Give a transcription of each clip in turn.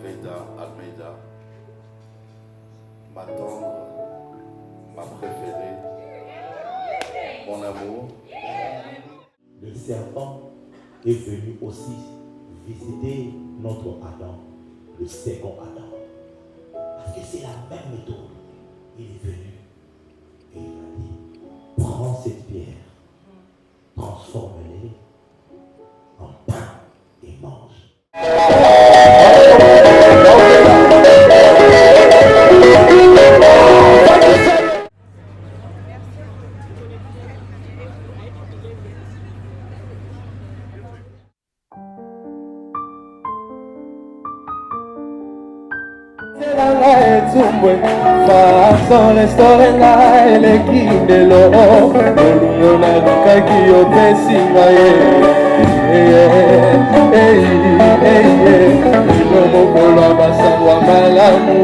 Veda Almeida, ma tendre, ma préférée, mon amour. Le serpent est venu aussi visiter notre Adam, le second Adam. Parce que c'est la même méthode. Il est venu et il a dit, prends cette pierre, transforme-les en pain et mange. Façon le story na elekindelo Oluna lukaki opesinga ino mokolo ya basango ya malamu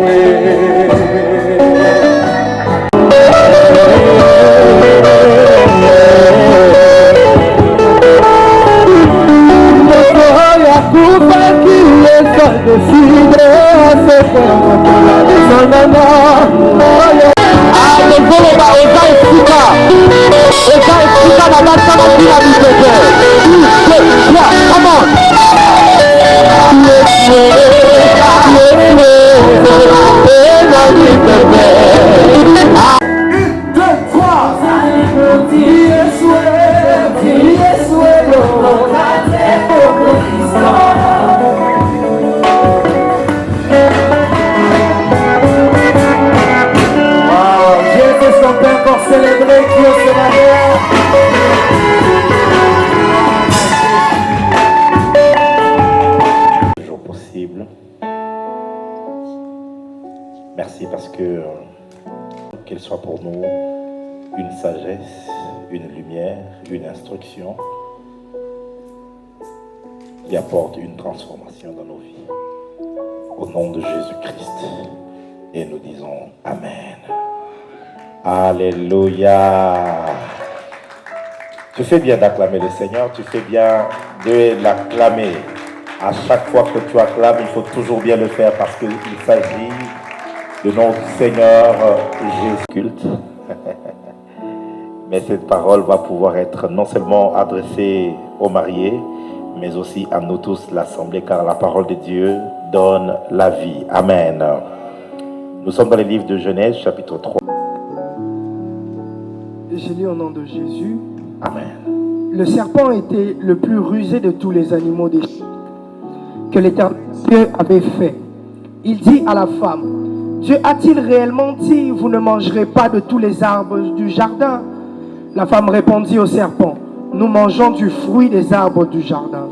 yakufaki eza deside asekola mokola desangana alezoloba eza esika na basana mpila biseke come célébrer Dieu ce Le jour possible. Merci parce que qu'elle soit pour nous une sagesse, une lumière, une instruction qui apporte une transformation dans nos vies. Au nom de Jésus-Christ. Et nous disons Amen. Alléluia. Tu fais bien d'acclamer le Seigneur, tu fais bien de l'acclamer. À chaque fois que tu acclames, il faut toujours bien le faire parce qu'il s'agit de notre Seigneur Jésus-Culte. Mais cette parole va pouvoir être non seulement adressée aux mariés, mais aussi à nous tous, l'Assemblée, car la parole de Dieu donne la vie. Amen. Nous sommes dans le livre de Genèse, chapitre 3. Je lis au nom de Jésus. Amen. Le serpent était le plus rusé de tous les animaux des champs que l'Éternel Dieu avait fait. Il dit à la femme, Dieu a-t-il réellement dit, vous ne mangerez pas de tous les arbres du jardin? La femme répondit au serpent, nous mangeons du fruit des arbres du jardin.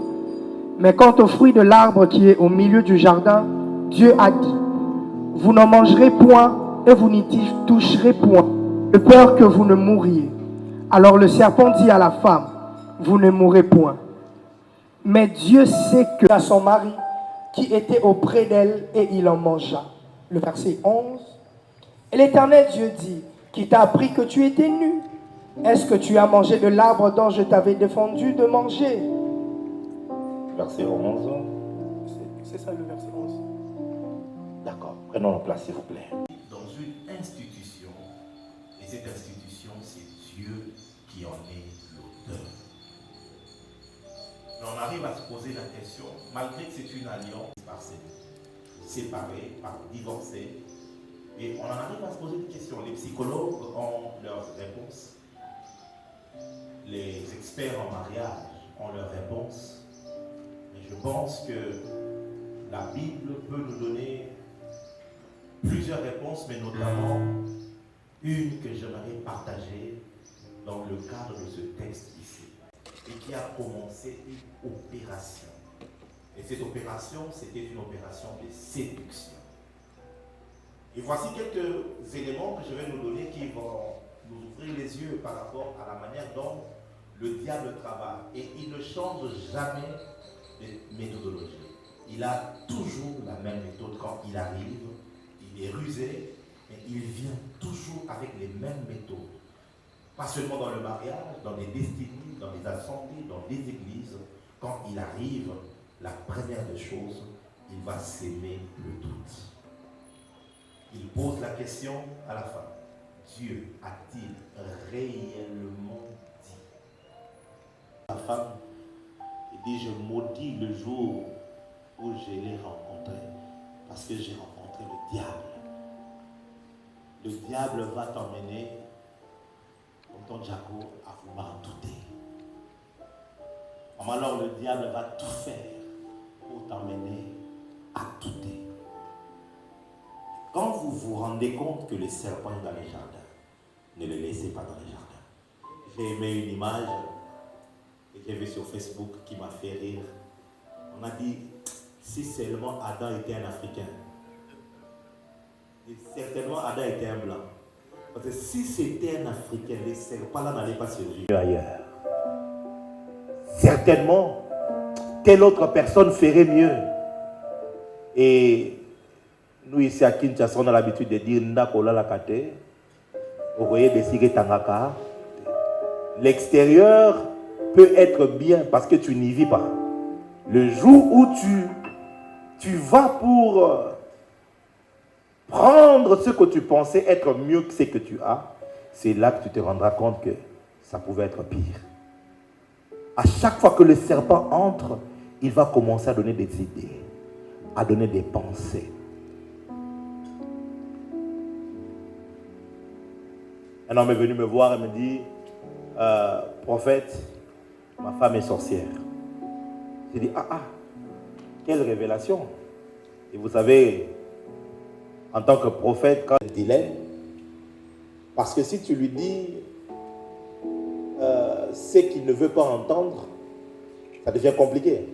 Mais quant au fruit de l'arbre qui est au milieu du jardin, Dieu a dit, vous n'en mangerez point et vous n'y toucherez point, de peur que vous ne mouriez. Alors le serpent dit à la femme, vous ne mourrez point. Mais Dieu sait que à son mari qui était auprès d'elle et il en mangea. Le verset 11. Et l'Éternel Dieu dit, qui t'a appris que tu étais nu? Est-ce que tu as mangé de l'arbre dont je t'avais défendu de manger? Verset 11. C'est ça le verset 11. D'accord. Prenons la place, s'il vous plaît. Dans une institution, et cette institution, c'est Dieu qui en est l'auteur. Mais on arrive à se poser la question, malgré que c'est une alliance par séparée, par divorcée, et on en arrive à se poser des questions. Les psychologues ont leurs réponses, les experts en mariage ont leurs réponses, mais je pense que la Bible peut nous donner plusieurs réponses, mais notamment une que j'aimerais partager dans le cadre de ce texte ici, et qui a commencé une opération. Et cette opération, c'était une opération de séduction. Et voici quelques éléments que je vais nous donner qui vont nous ouvrir les yeux par rapport à la manière dont le diable travaille. Et il ne change jamais de méthodologie. Il a toujours la même méthode quand il arrive. Il est rusé, mais il vient toujours avec les mêmes méthodes pas seulement dans le mariage, dans des destinées, dans des assemblées, dans des églises. Quand il arrive, la première des choses, il va s'aimer le doute. Il pose la question à la femme. Dieu a-t-il réellement dit? La femme, il dit, je maudis le jour où je l'ai rencontré, parce que j'ai rencontré le diable. Le diable va t'emmener, comme ton Jacob, à vouloir douter. Alors le diable va tout faire pour t'emmener à douter. Quand vous vous rendez compte que le serpent est dans les jardins, ne le laissez pas dans les jardins. J'ai aimé une image que j'ai vue sur Facebook qui m'a fait rire. On a dit, si seulement Adam était un Africain, et certainement Adam était un blanc. Parce que si c'était un Africain, les serpents là n'allaient pas survivre ailleurs. Certainement, quelle autre personne ferait mieux? Et nous ici à Kinshasa, on a l'habitude de dire Ndakola la kate. Vous voyez des signes tangaka. L'extérieur peut être bien parce que tu n'y vis pas. Le jour où tu vas pour prendre ce que tu pensais être mieux que ce que tu as, c'est là que tu te rendras compte que ça pouvait être pire. À chaque fois que le serpent entre, il va commencer à donner des idées, à donner des pensées. Un homme est venu me voir et me dit, prophète, ma femme est sorcière. J'ai dit, quelle révélation. Et vous savez, en tant que prophète, quand il est, parce que si tu lui dis ce qu'il ne veut pas entendre, ça devient compliqué.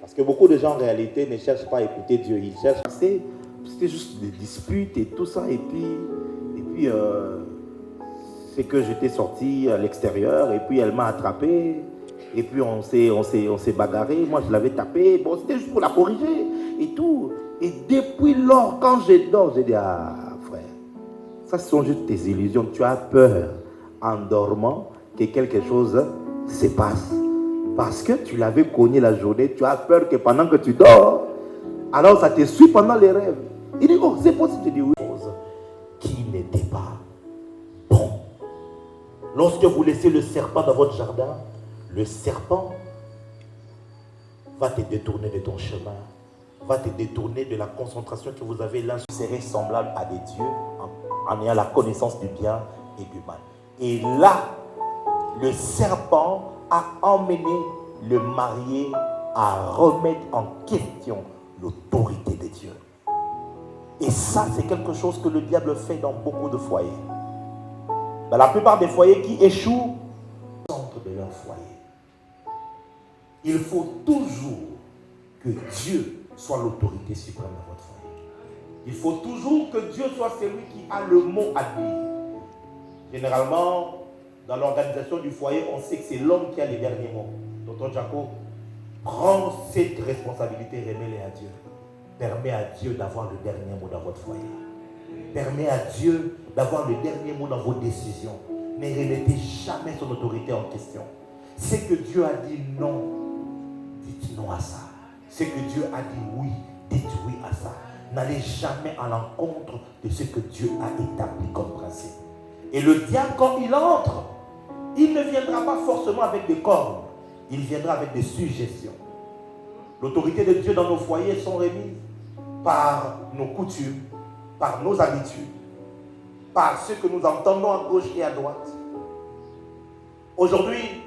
Parce que beaucoup de gens en réalité ne cherchent pas à écouter Dieu. Ils cherchent, c'était juste des disputes et tout ça. Et puis c'est que j'étais sorti à l'extérieur et puis elle m'a attrapé. Et puis on s'est bagarré. Moi je l'avais tapé. Bon, c'était juste pour la corriger et tout. Et depuis lors, quand je dors, j'ai dit, frère, ça ce sont juste tes illusions. Tu as peur en dormant que quelque chose se passe. Parce que tu l'avais cogné la journée, tu as peur que pendant que tu dors, alors ça te suit pendant les rêves. Il dit, c'est possible. Tu dis oui. Qui n'était pas bon. Lorsque vous laissez le serpent dans votre jardin, le serpent va te détourner de ton chemin, va te détourner de la concentration que vous avez là. Vous serez semblable à des dieux en ayant la connaissance du bien et du mal. Et là, le serpent a emmené le marié à remettre en question l'autorité de Dieu. Et ça, c'est quelque chose que le diable fait dans beaucoup de foyers. Dans la plupart des foyers qui échouent, au centre de leur foyer, il faut toujours que Dieu soit l'autorité suprême dans votre foyer. Il faut toujours que Dieu soit celui qui a le mot à dire. Généralement, dans l'organisation du foyer, on sait que c'est l'homme qui a les derniers mots. Tonton Jacob, prends cette responsabilité, remets-les à Dieu. Permets à Dieu d'avoir le dernier mot dans votre foyer. Permets à Dieu d'avoir le dernier mot dans vos décisions. Ne remettez jamais son autorité en question. Ce que Dieu a dit non, dites non à ça. Ce que Dieu a dit oui, dites oui à ça. N'allez jamais à l'encontre de ce que Dieu a établi comme principe. Et le diable, quand il entre, il ne viendra pas forcément avec des cornes. Il viendra avec des suggestions. L'autorité de Dieu dans nos foyers sont remises par nos coutumes, par nos habitudes, par ce que nous entendons à gauche et à droite. Aujourd'hui,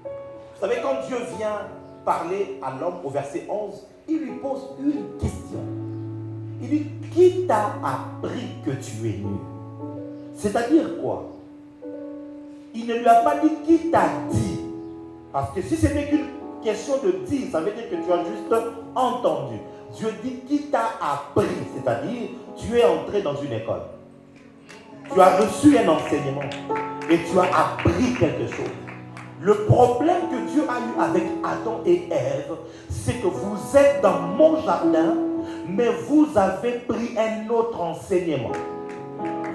vous savez, quand Dieu vient parler à l'homme au verset 11, il lui pose une question. Il dit, qui t'a appris que tu es nu? C'est-à-dire quoi? Il ne lui a pas dit qui t'a dit. Parce que si c'était qu'une question de dire, ça veut dire que tu as juste entendu. Dieu dit qui t'a appris, c'est-à-dire tu es entré dans une école. Tu as reçu un enseignement et tu as appris quelque chose. Le problème que Dieu a eu avec Adam et Ève, c'est que vous êtes dans mon jardin, mais vous avez pris un autre enseignement.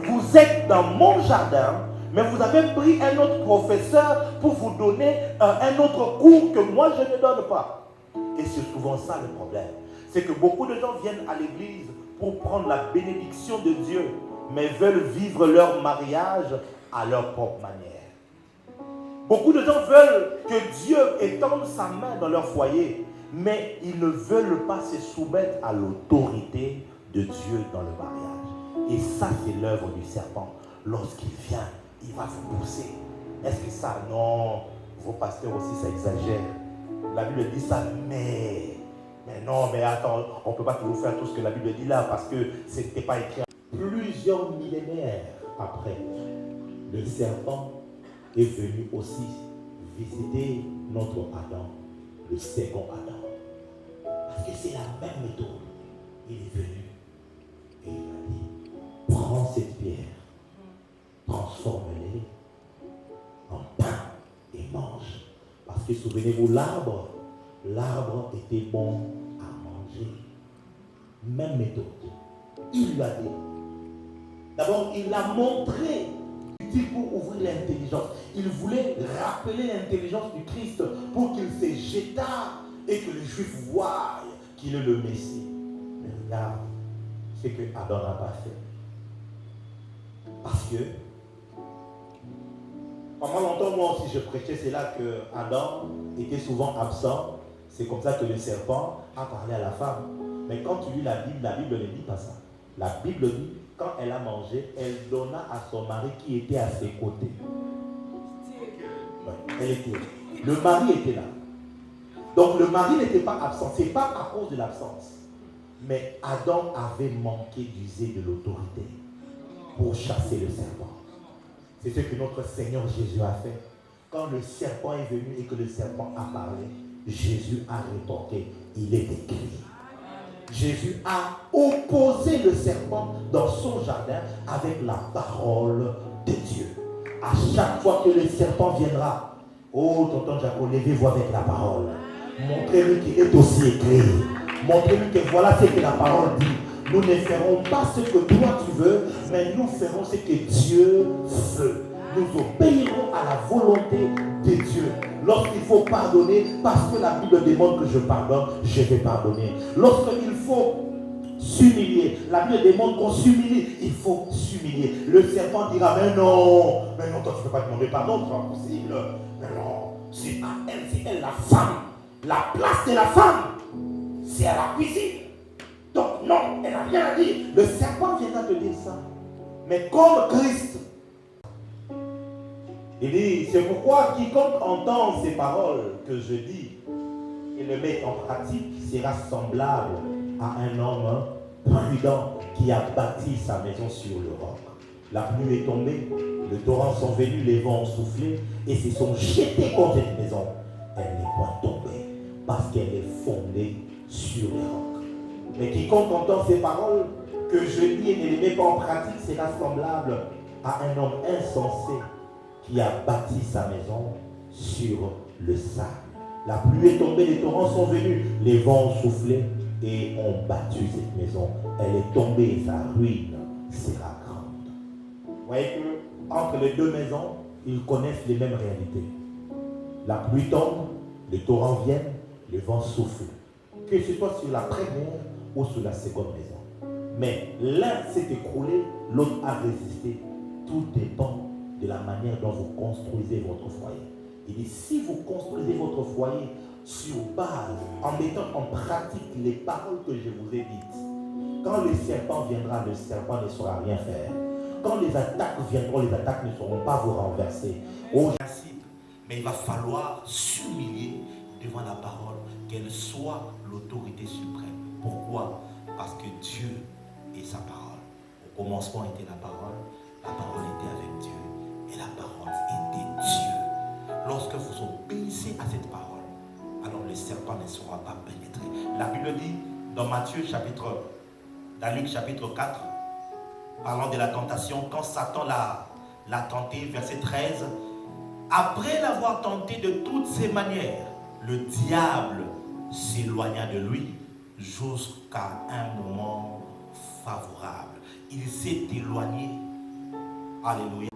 Vous êtes dans mon jardin, Mais vous avez pris un autre professeur pour vous donner un autre cours que moi je ne donne pas. Et c'est souvent ça le problème. C'est que beaucoup de gens viennent à l'église pour prendre la bénédiction de Dieu, mais veulent vivre leur mariage à leur propre manière. Beaucoup de gens veulent que Dieu étende sa main dans leur foyer, mais ils ne veulent pas se soumettre à l'autorité de Dieu dans le mariage. Et ça, c'est l'œuvre du serpent. Lorsqu'il vient, il va vous pousser. Est-ce que ça, non, vos pasteurs aussi, ça exagère. La Bible dit ça, mais non, mais attends, on ne peut pas toujours faire tout ce que la Bible dit là, parce que ce n'était pas écrit. Plusieurs millénaires après, le serpent est venu aussi visiter notre Adam, le second Adam. Parce que c'est la même méthode. Il est venu et il a dit, prends cette pierre, transforme-les en pain et mange. Parce que souvenez-vous, l'arbre était bon à manger. Même méthode. Il lui a dit. D'abord, il l'a montré utile pour ouvrir l'intelligence. Il voulait rappeler l'intelligence du Christ pour qu'il se jetât et que les Juifs voient qu'il est le Messie. Mais regarde ce que Adam n'a pas fait. Parce que pendant longtemps, moi aussi je prêchais, c'est là que Adam était souvent absent. C'est comme ça que le serpent a parlé à la femme. Mais quand tu lis la Bible ne dit pas ça. La Bible dit, quand elle a mangé, elle donna à son mari qui était à ses côtés. Ouais, elle était. Le mari était là. Donc le mari n'était pas absent. Ce n'est pas à cause de l'absence. Mais Adam avait manqué d'user de l'autorité pour chasser le serpent. C'est ce que notre Seigneur Jésus a fait. Quand le serpent est venu et que le serpent a parlé, Jésus a rétorqué, il est écrit. Jésus a opposé le serpent dans son jardin avec la parole de Dieu. À chaque fois que le serpent viendra, oh tonton Jacob, levez-vous avec la parole. Montrez-lui qu'il est aussi écrit. Montrez-lui que voilà ce que la parole dit. Nous ne ferons pas ce que toi tu veux, mais nous ferons ce que Dieu veut. Nous obéirons à la volonté de Dieu. Lorsqu'il faut pardonner, parce que la Bible demande que je pardonne, je vais pardonner. Lorsqu'il faut s'humilier, la Bible demande qu'on s'humilie, il faut s'humilier. Le serpent dira, mais non, toi tu ne peux pas demander pardon, c'est pas possible. Mais non, c'est à elle, c'est elle la femme. La place de la femme, c'est à la cuisine. Donc non, elle n'a rien à dire. Le serpent viendra te dire ça. Mais comme Christ, il dit, c'est pourquoi quiconque entend ces paroles que je dis et le met en pratique sera semblable à un homme prudent qui a bâti sa maison sur le roc. La pluie est tombée, les torrents sont venus, les vents ont soufflé et se sont jetés contre cette maison. Elle n'est point tombée parce qu'elle est fondée sur les rocs. Mais quiconque entend ces paroles que je dis et ne les met pas en pratique sera semblable à un homme insensé qui a bâti sa maison sur le sable. La pluie est tombée, les torrents sont venus, les vents ont soufflé et ont battu cette maison. Elle est tombée et sa ruine sera grande. Vous voyez que entre les deux maisons, ils connaissent les mêmes réalités. La pluie tombe, les torrents viennent, les vents soufflent. Que ce soit sur la première ou sur la seconde maison. Mais l'un s'est écroulé, l'autre a résisté. Tout dépend de la manière dont vous construisez votre foyer. Il dit, si vous construisez votre foyer sur base, en mettant en pratique les paroles que je vous ai dites, quand le serpent viendra, le serpent ne saura rien faire. Quand les attaques viendront, les attaques ne sauront pas vous renverser. Mais il va falloir s'humilier devant la parole, qu'elle soit l'autorité suprême. Pourquoi? Parce que Dieu est sa parole. Au commencement était la parole était avec Dieu. Et la parole était Dieu. Lorsque vous obéissez à cette parole, alors le serpent ne sera pas pénétré. La Bible dit dans Luc chapitre 4, parlant de la tentation, quand Satan l'a tenté, verset 13, après l'avoir tenté de toutes ses manières, le diable s'éloigna de lui jusqu'à un moment favorable. Il s'est éloigné. Alléluia.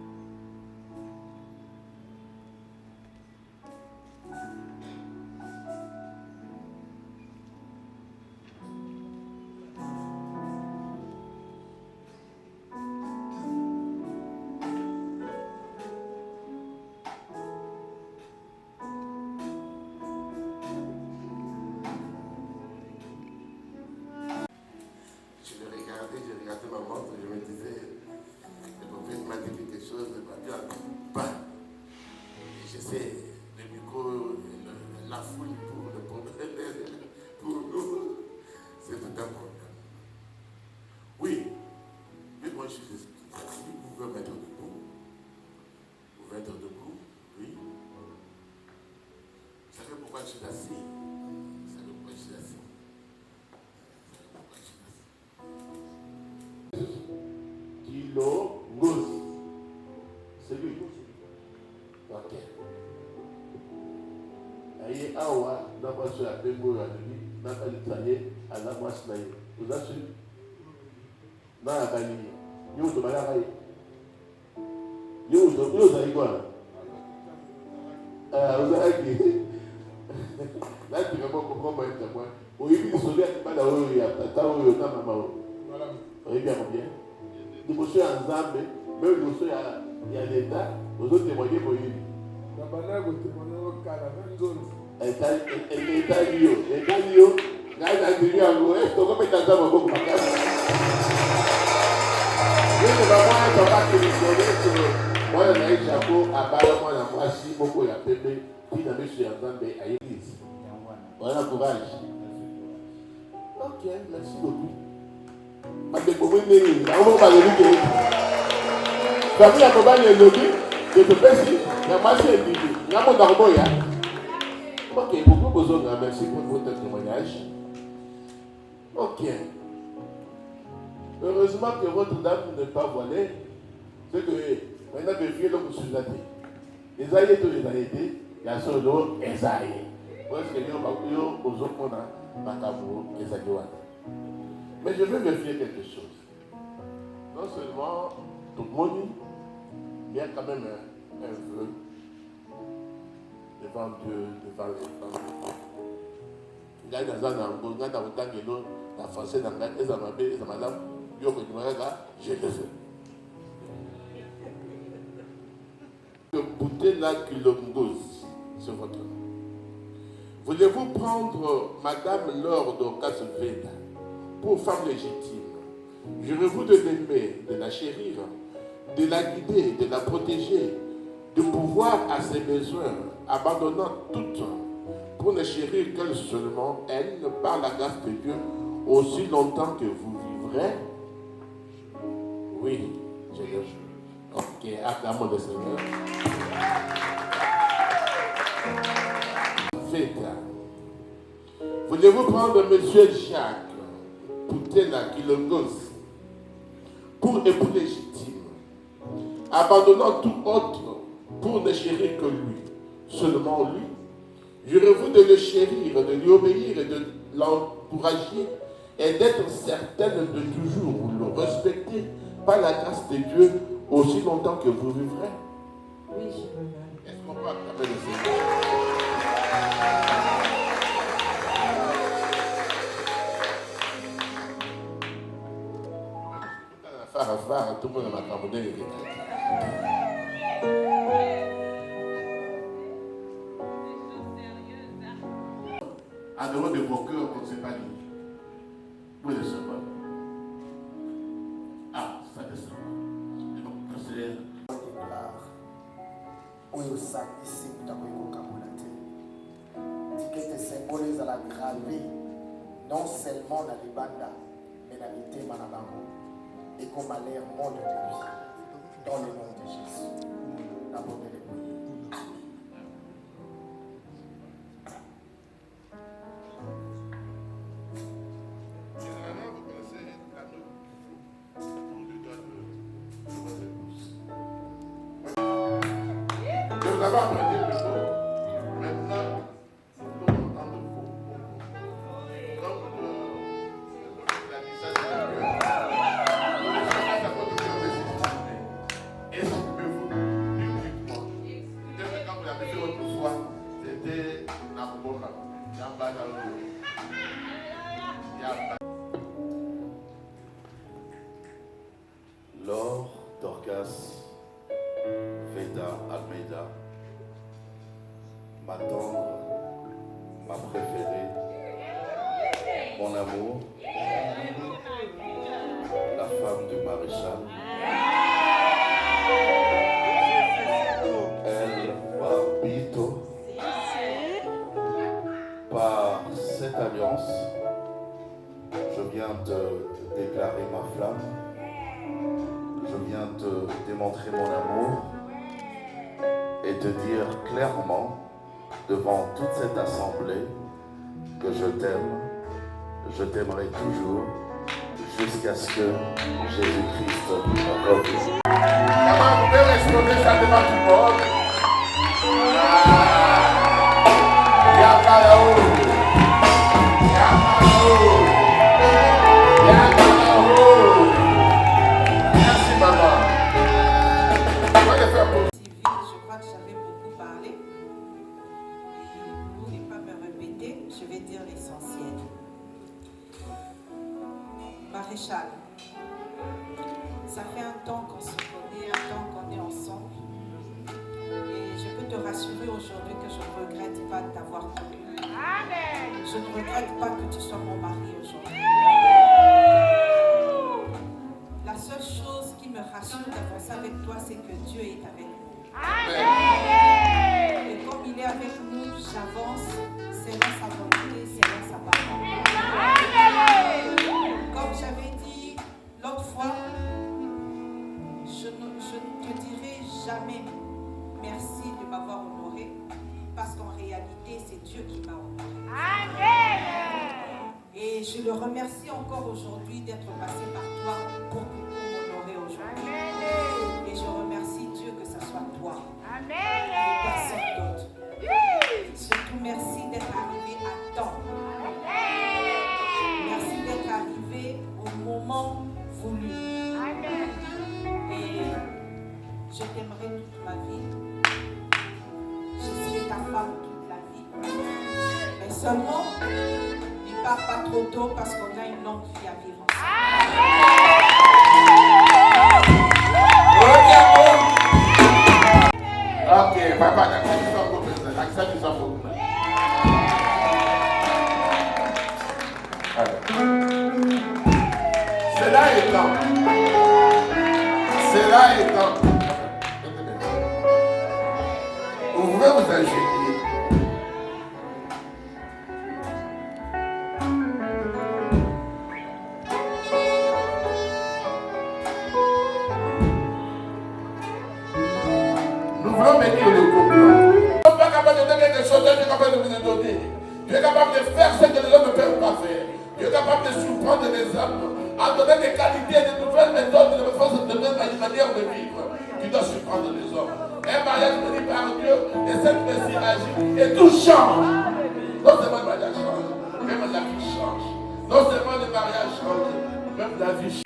c'est le micro, la fouille pour le problème. Pour nous, c'est tout un problème. Oui, mais moi je suis vous pouvez mettre debout. Vous pouvez mettre debout, oui. Vous savez pourquoi je suis assis? Vous savez pourquoi je suis assis? Kilo Gouz. C'est lui. Ok. Aïe, awa, d'abord sur la pégo, la nuit, n'a pas de tailler, à la moisse naïe. Vous avez su? Non, la bali. Yo, tu vas la railler. Yo, tu vas quoi? Vous avez qui? Là, tu vas comprendre moi, tu vois. Au début, il sauver à pas d'avoir eu à tata ou au nama mao. Vous voyez bien combien? Les monsieur en Zambé, même les monsieur il y a l'État, aux autres témoigner pour lui. L'État Lio, là, il a dit à l'ouest, on va mettre dans beaucoup de bagages. Je ne vais pas être capable de me moi, je vais chapeau à Bala, moi, la moitié, beaucoup la pépé, qui n'a mis sur un Zambé à l'église. Voilà, courage. Ok, merci beaucoup. Avec beaucoup de nez, on va parler de lui. Famille à Koba, il y a le lobby, je te fais si, il y a marché et dit, il y a mon arbre, ya. Ok, beaucoup besoin de merci pour votre témoignage. Ok. Heureusement que votre dame n'est pas voilée. C'est que maintenant que vieux l'homme sur la tête. Les aïeux, tous les aïeux, il y a sur l'eau, les aïeux. Parce que nous avons aux autres, on a Macabo, les aïeux. Mais je veux vérifier quelque chose. Non seulement tout le monde, il y a quand même un vœu devant Dieu, devant les femmes. Il y a dans un angle, il y a dans le temps que l'eau, la française, dans la maison, et madame, je le fais. Boutela Kilongos, c'est votre nom. Voulez-vous prendre Madame Laure Dorcas-Veda pour femme légitime? Jurez-vous de l'aimer, de la chérir, de la guider, de la protéger, de pouvoir à ses besoins, abandonnant tout pour ne chérir qu'elle seulement, elle, par la grâce de Dieu, aussi longtemps que vous vivrez? Oui, je le jure. Ok, acclamons le Seigneur. Veda. Voulez-vous prendre Monsieur Jacques Boutela Kilongos pour époux légitime, abandonnant tout autre pour ne chérir que lui, seulement lui? Jurez-vous de le chérir, de lui obéir et de l'encourager et d'être certaine de toujours le respecter par la grâce de Dieu aussi longtemps que vous vivrez? Oui, je veux. Est-ce qu'on peut acclamer le Seigneur? Tout le monde m'a accordé. En dehors de vos cœurs, on ne sait pas lire. Vous le savez. Ah, ça descend. Et donc, c'est oyo osangisi moto akoyekokamola te tikete symbole ezala gravé non seulement na libanda mais na mitema na bango ekoma l'air monde de vie dans le nom de Jésus nabondele boye. Nous avons appris le mot. Maintenant, nous entendons beaucoup. Comme la licence de la Dieu. Nous ne sommes pas d'accord de faire des. Exprimez-vous publiquement. Peut-être que quand vous l'avez fait autrefois, c'était Naboboka. Yamba Daoudou. Yamba. Laure Dorcas Veda Almeida, ma tendre, ma préférée, mon amour, la femme du maréchal. Elle m'habite d'accord? Par cette alliance, je viens te déclarer ma flamme. Je viens te démontrer mon amour et te dire clairement devant toute cette assemblée que je t'aime, je t'aimerai toujours jusqu'à ce que Jésus-Christ revienne. Comment vous pouvez responder ça devant tout le monde? Merci maman. Je crois que j'avais beaucoup parlé. Pour ne pas me répéter, je vais dire l'essentiel. Maréchal, ça fait un temps qu'on se connaît, un temps qu'on est ensemble. Et je peux te rassurer aujourd'hui que je ne regrette pas de t'avoir connu. Je ne regrette pas que tu sois mon mari aujourd'hui. La seule chose qui me rassure d'avancer avec toi, c'est que Dieu est avec nous. Et comme il est avec nous, j'avance, c'est là sa volonté, c'est là sa parole. Comme j'avais dit l'autre fois, je ne te dirai jamais merci de m'avoir honoré, parce qu'en réalité, c'est Dieu qui m'a honoré. Et je le remercie encore aujourd'hui d'être passé par toi pour m'honorer aujourd'hui. Et je remercie Dieu que ce soit toi. Et personne d'autre. Surtout merci d'être arrivé à temps. Merci d'être arrivé au moment voulu. Et je t'aimerai toute ma vie. Je serai ta femme toute la vie. Mais seulement, ne pars pas trop tôt parce qu'on a une longue vie à vivre ensemble. Ok, papa, l'accepte du sang pour vous. Cela étant, vous pouvez vous ingénier. Nous voulons bénir le couple. Nous ne sommes pas capables de donner quelque chose, Dieu est capable de vous donner. Dieu est capable de faire ce que les hommes ne peuvent pas faire. Dieu est capable de surprendre les hommes, à donner des qualités, des nouvelles méthodes, de nouvelles manières de vivre. Tu dois surprendre les hommes. Un mariage béni par Dieu, et cette merci agit, et tout change. Non seulement le mariage change, même la vie change. Non seulement le mariage change, même la vie change.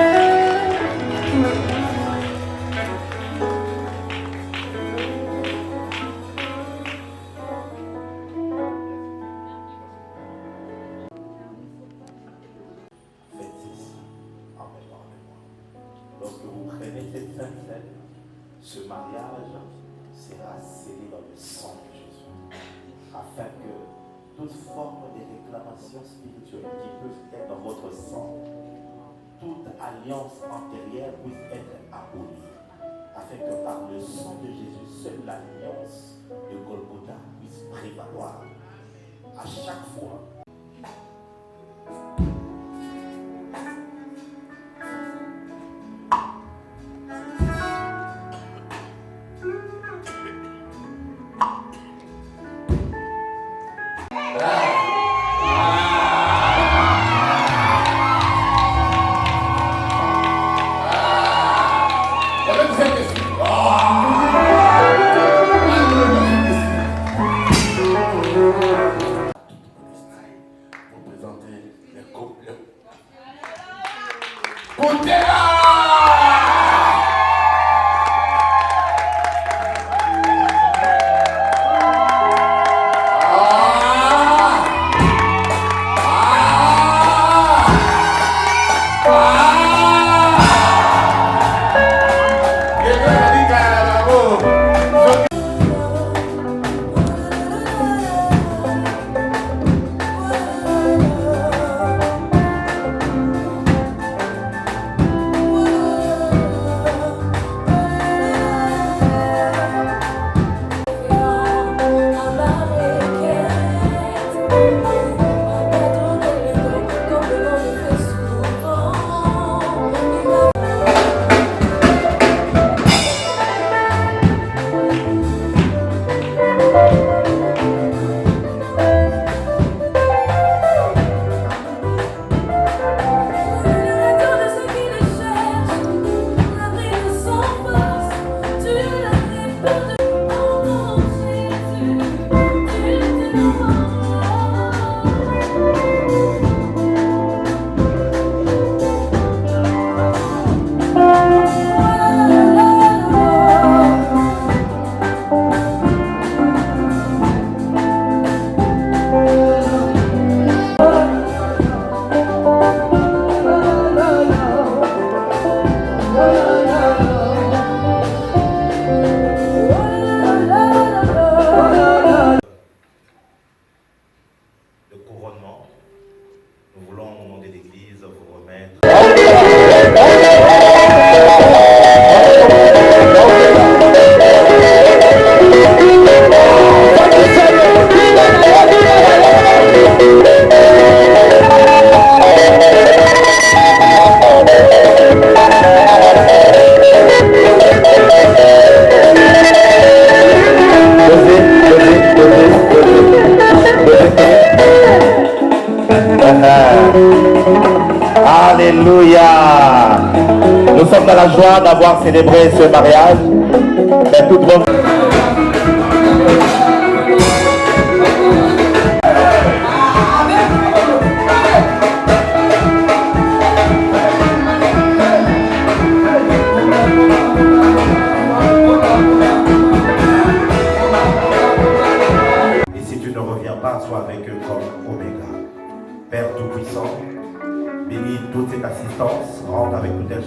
Lorsque vous prenez cette sainte scène, ce mariage sera scellé dans le sang de Jésus, afin que toute forme de réclamation spirituelle qui peut être dans votre sang, toute alliance antérieure puisse être abolie, afin que par le sang de Jésus, seule l'alliance de Golgotha puisse prévaloir à chaque fois. la joie d'avoir célébré ce mariage. Mais toute bonne... Et si tu ne reviens pas, sois avec eux comme Oméga. Père Tout-Puissant, bénis toute cette assistance, rentre avec nous telle.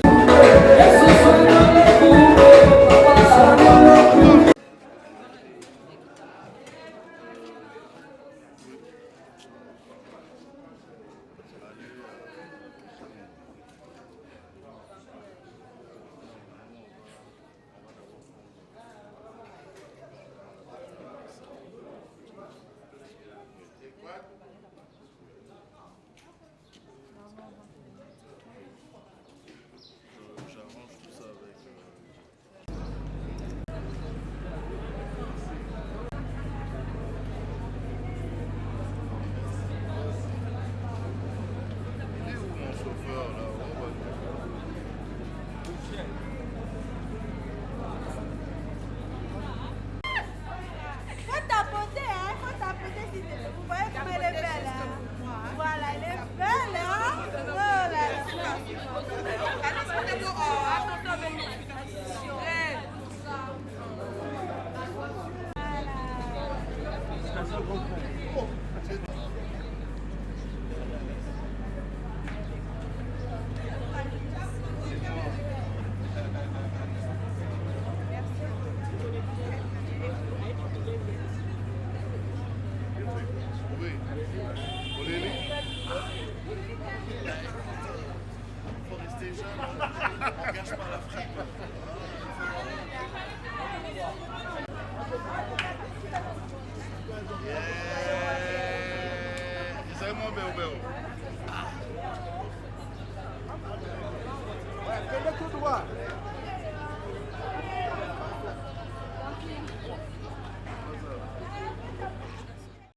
Cadê tudo lá?